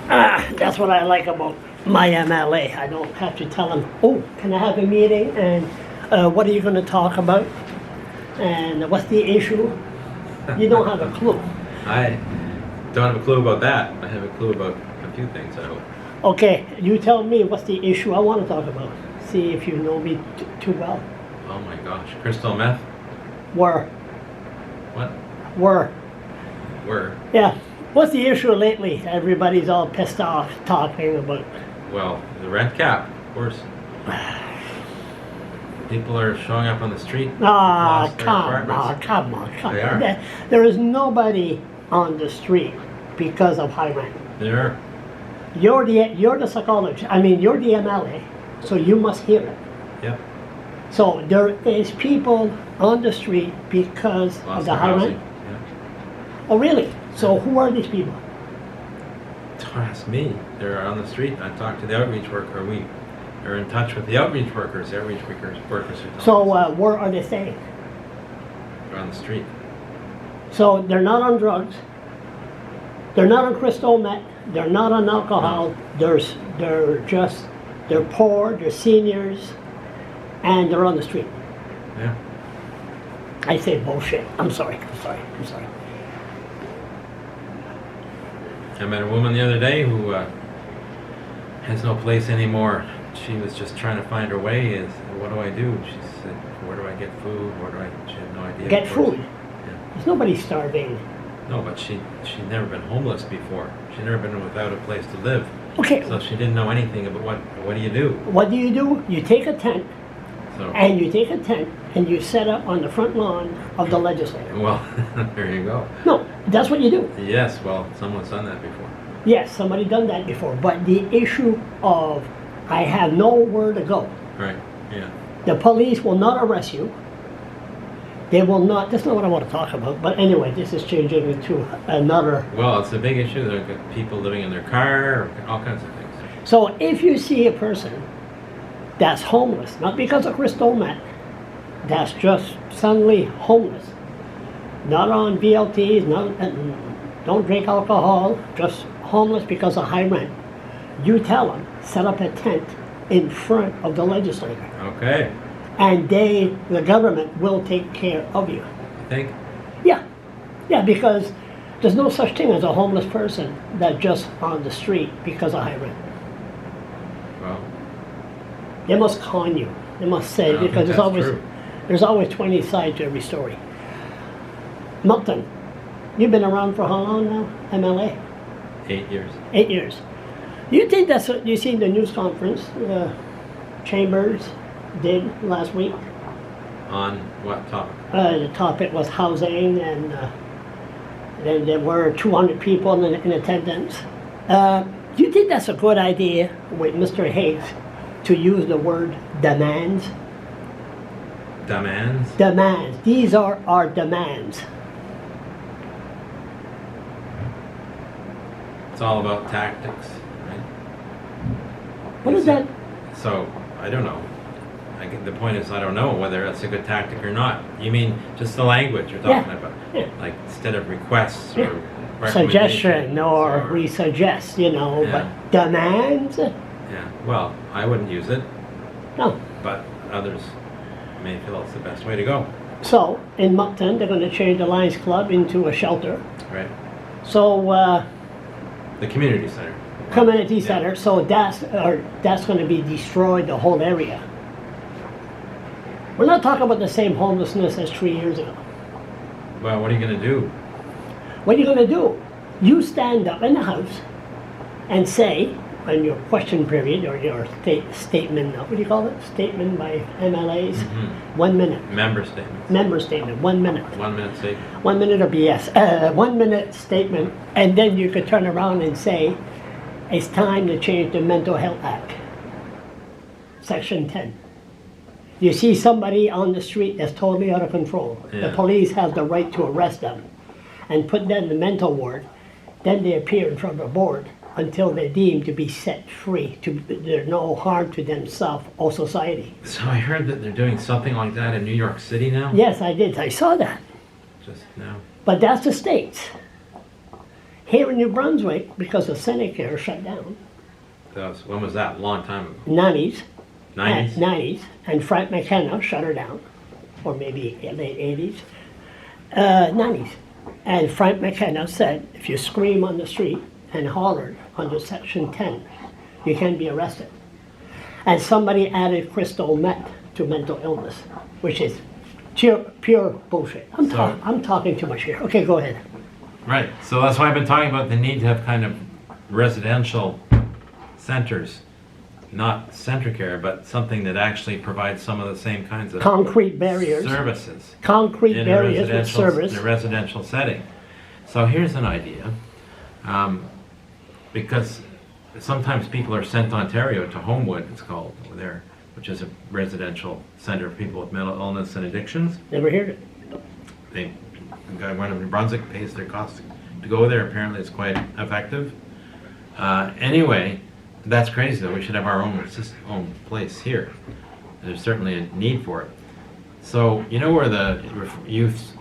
That's what I like about my MLA. I don't have to tell them, oh, can I have a meeting, and what are you going to talk about, and what's the issue? You don't have a clue. I don't have a clue about that. I have a clue about a few things, I hope. Okay, you tell me what's the issue I want to talk about. See if you know me too well. Oh my gosh. Crystal meth? Where? What? Where? Where? Yeah. What's the issue lately? Everybody's all pissed off talking about. Well, the rent cap, of course. People are showing up on the street. Come on. They are. There is nobody on the street because of high rent. There are. You're the psychologist. I mean, you're the MLA, so you must hear it. Yep. So there is people on the street because of the high rent. Yeah. Oh, really? So who are these people? Don't ask me. They're on the street. I talked to the outreach worker. We are in touch with the outreach workers. The outreach workers are So where are they staying? They're on the street. So they're not on drugs. They're not on crystal meth. They're not on alcohol. No. They're poor. They're seniors, and they're on the street. Yeah. I say bullshit. I'm sorry. I met a woman the other day who has no place anymore. She was just trying to find her way. Is what do I do? She said, where do I get food? She had no idea. Get food. Yeah. There's nobody starving. No, but she'd never been homeless before. She'd never been without a place to live. Okay. So she didn't know anything about what do you do? What do? You take a tent, So, and you set up on the front lawn of the legislature. well, there you go. No, that's what you do. Yes, well, someone's done that before. Yes, somebody done that before. But the issue of I have nowhere to go. Right, yeah. The police will not arrest you. They will not. That's not what I want to talk about. But anyway, this is changing into another. Well, it's a big issue. There are people living in their car, all kinds of things. So if you see a person that's homeless, not because of crystal meth, that's just suddenly homeless, not on VLTs, don't drink alcohol, just homeless because of high rent, you tell them, set up a tent in front of the legislature. Okay. And the government will take care of you. You think? Yeah, because there's no such thing as a homeless person that's just on the street because of high rent. Well, They must con you. They must say, I don't because think there's always 20 sides to every story. Milton, you've been around for how long now, MLA? 8 years. 8 years. You think that's what you seen the news conference Chambers did last week? On what topic? The topic was housing, and then there were 200 people in attendance. Do you think that's a good idea with Mr. Hayes to use the word demands? Demands? Demands. These are our demands. It's all about tactics, right? What is that? So, I don't know. The point is, I don't know whether that's a good tactic or not. You mean just the language you're talking about? Yeah. Like, instead of requests or Suggestion or we suggest, Yeah. but demands? Yeah, well, I wouldn't use it, No. but others may feel it's the best way to go. So, in Moncton, they're going to change the Lions Club into a shelter. Right. So, The community center. community Yeah. center, so that's going to be destroyed, the whole area. We're not talking about the same homelessness as 3 years ago. Well, what are you going to do? What are you going to do? You stand up in the House and say, in your question period, or your statement, what do you call it? Statement by MLAs? 1 minute. Member statements. Member statement, 1 minute. 1 minute statement. 1 minute of BS. 1 minute statement, and then you could turn around and say, it's time to change the Mental Health Act. Section 10. You see somebody on the street that's totally out of control. Yeah. The police have the right to arrest them and put them in the mental ward. Then they appear in front of a board until they're deemed to be set free. There's no harm to themselves or society. So I heard that they're doing something like that in New York City now? Yes, I did. I saw that. Just now. But that's the States. Here in New Brunswick, because the Senecare shut down, When was that? A long time ago. 90s, 90s? 90s, and Frank McKenna shut her down, or maybe late 80s, 90s. And Frank McKenna said, if you scream on the street and hollered under Section 10, you can be arrested. And somebody added crystal meth to mental illness, which is pure bullshit. I'm talking too much here. Okay, go ahead. Right. So that's why I've been talking about the need to have kind of residential centers, not center care, but something that actually provides some of the same kinds of Concrete barriers. services Concrete in barriers with service. a residential setting. So here's an idea, because sometimes people are sent to Ontario, to Homewood, it's called over there, which is a residential center for people with mental illness and addictions. Never heard it. The guy went to New Brunswick, pays their cost to go there. Apparently, it's quite effective. Anyway, that's crazy though. We should have our own place here. There's certainly a need for it. So you know where the youth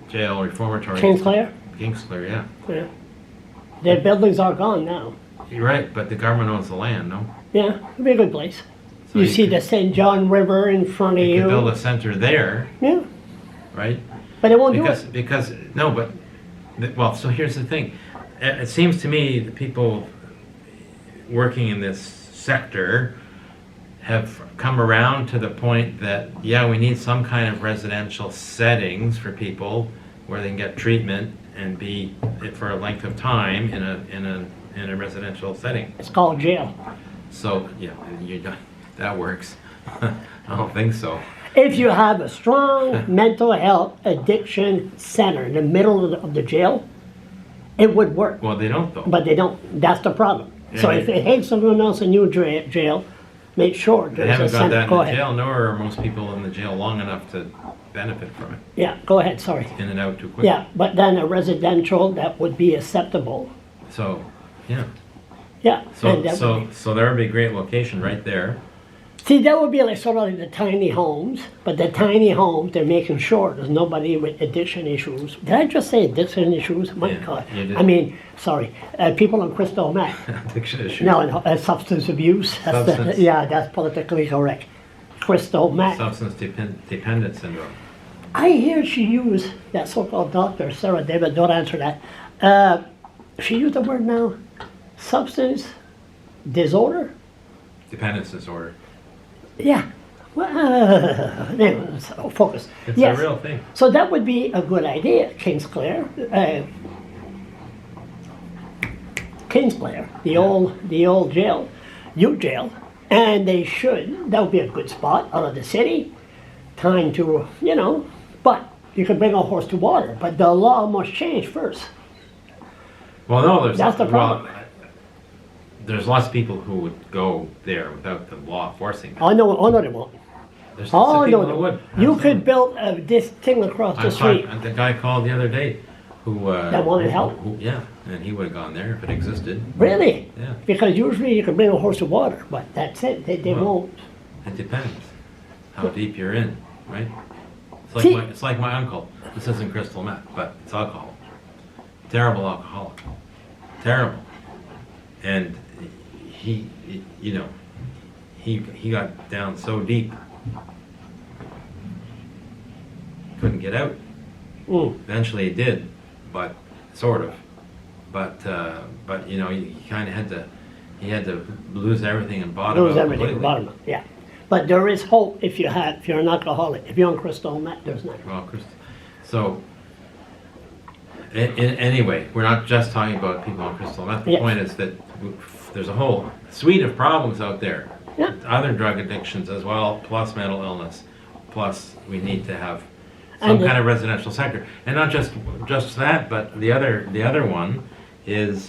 jail reformatory? Kingsclear? Kingsclear, yeah. Yeah. Their buildings are gone now. You're right, but the government owns the land, no? Yeah, it'd be a good place. So you see the St. John River in front of you you. could build a center there, Yeah, right? but it won't do it. Because no, but well, so here's the thing. It seems to me that people working in this sector have come around to the point that yeah, we need some kind of residential settings for people where they can get treatment and be for a length of time in a residential setting. It's called jail. So yeah, that works. I don't think so. If you have a strong mental health addiction center in the middle of the jail, it would work. Well, they don't though. But they don't. That's the problem. Yeah, So if it hates someone else in your jail, make sure They there's haven't a got center. that in Go the ahead. jail, nor are most people in the jail long enough to benefit from it. Yeah, go ahead. Sorry. In and out too quick. Yeah, but then a residential that would be acceptable. So, yeah. Yeah. So, and that would be- so there would be a great location right there. See, that would be like sort of like the tiny homes, but the tiny homes, they're making sure there's nobody with addiction issues. Did I just say addiction issues? My Yeah, God. you did. I mean, sorry, people on crystal meth. Addiction issue. No, substance abuse. That's Substance. yeah, that's politically correct. Crystal meth. Substance dependent syndrome. I hear she used, that so-called doctor, Sarah David, don't answer that. She used the word now, substance disorder? Dependence disorder. Yeah. Well, anyway, so focus. It's Yes. a real thing. So that would be a good idea, Kingsclear. Kingsclear, the old jail, youth jail, and they should. That would be a good spot out of the city. Time to, but you could bring a horse to water. But the law must change first. Well, no, That's the problem. Well, there's lots of people who would go there without the law forcing them. Oh no, they won't. There's Oh some people no, who would. you Absolutely. could build this thing across the street. The guy called the other day who That wanted help? Yeah, and he would have gone there if it existed. Really? Yeah. Because usually you can bring a horse to water, but that's it. They Well, won't. It depends how deep you're in, right? See- It's like my uncle. This isn't crystal meth, but it's alcohol. Terrible alcoholic. Terrible. And he got down so deep, couldn't get out. Mm. Eventually he did, but sort of. But he kind of had to lose everything and bottom Lose out everything, completely. bottom up, yeah. But there is hope if you're an alcoholic. If you're on crystal meth, there's nothing. Well, so anyway, we're not just talking about people on crystal meth. The Yes. point is that there's a whole suite of problems out there. Yeah. Other drug addictions as well, plus mental illness, plus we need to have And some the- kind of residential sector, and not just that, but the other one is